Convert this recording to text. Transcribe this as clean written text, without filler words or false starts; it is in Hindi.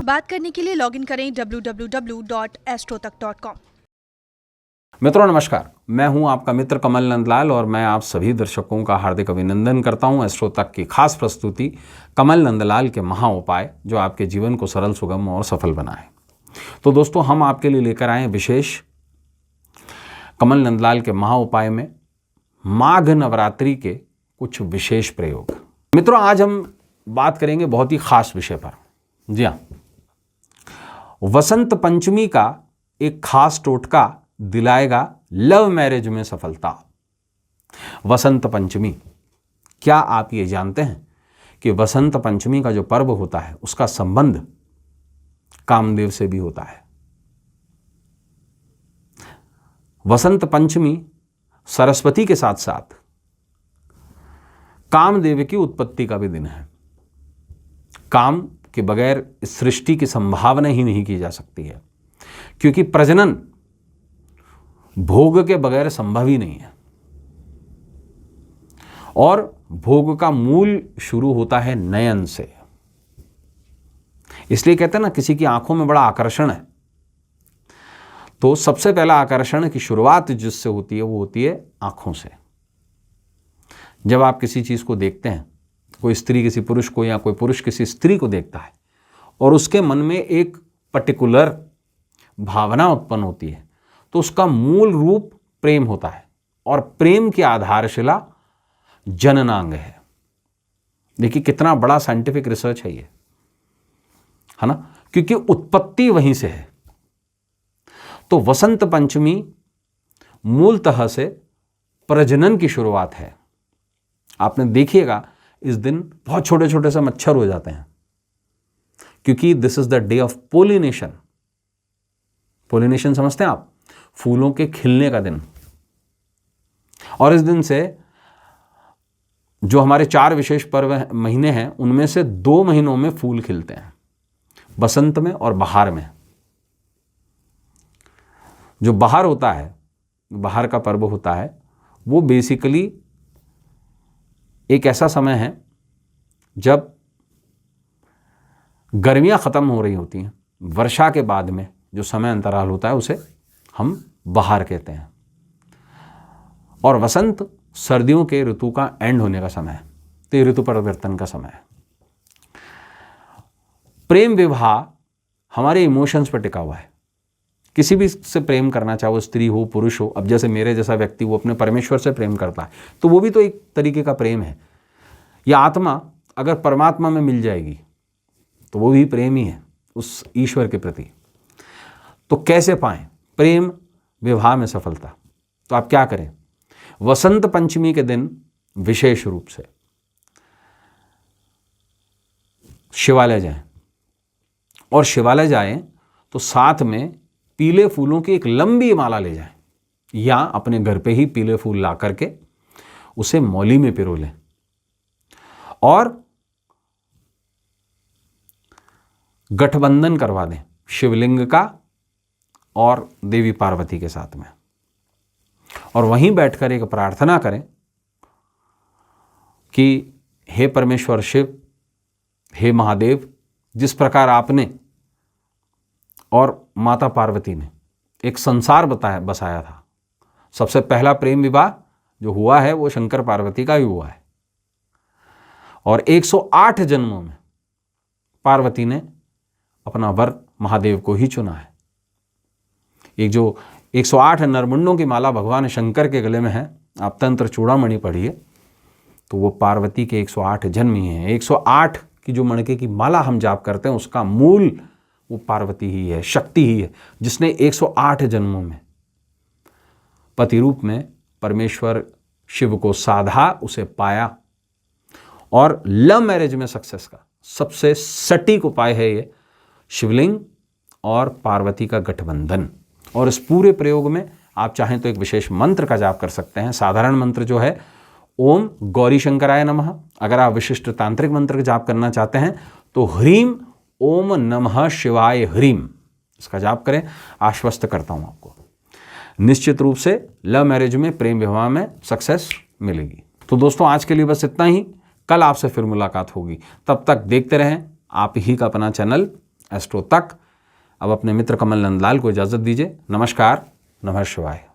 बात करने के लिए लॉगिन करें www.astrotak.com। मित्रों नमस्कार, मैं हूं आपका मित्र कमल नंदलाल और मैं आप सभी दर्शकों का हार्दिक अभिनंदन करता हूं एस्ट्रो तक की खास प्रस्तुति कमल नंदलाल के महा उपाय जो आपके जीवन को सरल, सुगम और सफल बनाए। तो दोस्तों, हम आपके लिए लेकर आए विशेष कमल नंदलाल के महा उपाय में माघ नवरात्रि के कुछ विशेष प्रयोग। मित्रों, आज हम बात करेंगे बहुत ही खास विषय पर। जी हाँ, वसंत पंचमी का एक खास टोटका दिलाएगा लव मैरिज में सफलता। वसंत पंचमी, क्या आप ये जानते हैं कि वसंत पंचमी का जो पर्व होता है उसका संबंध कामदेव से भी होता है। वसंत पंचमी सरस्वती के साथ साथ कामदेव की उत्पत्ति का भी दिन है। काम के बगैर इस सृष्टि की संभावना ही नहीं की जा सकती है, क्योंकि प्रजनन भोग के बगैर संभव ही नहीं है और भोग का मूल शुरू होता है नयन से। इसलिए कहते हैं ना, किसी की आंखों में बड़ा आकर्षण है तो सबसे पहला आकर्षण की शुरुआत जिससे होती है वो होती है आंखों से। जब आप किसी चीज को देखते हैं, कोई स्त्री किसी पुरुष को या कोई पुरुष किसी स्त्री को देखता है और उसके मन में एक पर्टिकुलर भावना उत्पन्न होती है, तो उसका मूल रूप प्रेम होता है और प्रेम की आधारशिला जननांग है। देखिए कितना बड़ा साइंटिफिक रिसर्च है ये, है ना, क्योंकि उत्पत्ति वहीं से है। तो वसंत पंचमी मूलतः से प्रजनन की शुरुआत है। आपने देखिएगा इस दिन बहुत छोटे छोटे से मच्छर हो जाते हैं, क्योंकि this is the day of pollination. Pollination समझते हैं आप? फूलों के खिलने का दिन। और इस दिन से जो हमारे 4 विशेष पर्व महीने हैं उनमें से 2 महीनों में फूल खिलते हैं, बसंत में और बहार में। जो बहार होता है, बहार का पर्व होता है, वो बेसिकली एक ऐसा समय है जब गर्मियां खत्म हो रही होती हैं, वर्षा के बाद में जो समय अंतराल होता है उसे हम बहार कहते हैं। और वसंत सर्दियों के ऋतु का एंड होने का समय है, तो ये ऋतु परिवर्तन का समय है। प्रेम विवाह हमारे इमोशंस पर टिका हुआ है। किसी भी से प्रेम करना, चाहे वो स्त्री हो पुरुष हो। अब जैसे मेरे जैसा व्यक्ति वो अपने परमेश्वर से प्रेम करता है, तो वो भी तो एक तरीके का प्रेम है। यह आत्मा अगर परमात्मा में मिल जाएगी तो वो भी प्रेम ही है उस ईश्वर के प्रति। तो कैसे पाएं प्रेम विवाह में सफलता? तो आप क्या करें, वसंत पंचमी के दिन विशेष रूप से शिवालय जाएं, और शिवालय जाएं तो साथ में पीले फूलों की एक लंबी माला ले जाएं, या अपने घर पे ही पीले फूल ला करके उसे मौली में पिरो लें और गठबंधन करवा दें शिवलिंग का और देवी पार्वती के साथ में, और वहीं बैठकर एक प्रार्थना करें कि हे परमेश्वर शिव, हे महादेव, जिस प्रकार आपने और माता पार्वती ने एक संसार बसाया था, सबसे पहला प्रेम विवाह जो हुआ है वो शंकर पार्वती का ही हुआ है, और 108 जन्मों में पार्वती ने अपना वर महादेव को ही चुना है। एक जो 108 नरमुंडों की माला भगवान शंकर के गले में है, आप तंत्र चूड़ामणि पढ़िए तो वो पार्वती के 108 जन्म ही हैं। 108 की जो मणके की माला हम जाप करते हैं उसका मूल वो पार्वती ही है, शक्ति ही है, जिसने 108 जन्मों में पति रूप में परमेश्वर शिव को साधा, उसे पाया। और लव मैरिज में सक्सेस का सबसे सटीक उपाय है ये शिवलिंग और पार्वती का गठबंधन। और इस पूरे प्रयोग में आप चाहें तो एक विशेष मंत्र का जाप कर सकते हैं। साधारण मंत्र जो है ओम गौरी शंकराय नमः। अगर आप विशिष्ट तांत्रिक मंत्र का जाप करना चाहते हैं तो ह्रीम ओम नमः शिवाय ह्रीम, इसका जाप करें। आश्वस्त करता हूं आपको, निश्चित रूप से लव मैरिज में, प्रेम विवाह में सक्सेस मिलेगी। तो दोस्तों, आज के लिए बस इतना ही। कल आपसे फिर मुलाकात होगी। तब तक देखते रहें आप ही का अपना चैनल एस्ट्रो तक अब अपने मित्र कमल नंदलाल को इजाज़त दीजिए। नमस्कार, नमः शिवाय।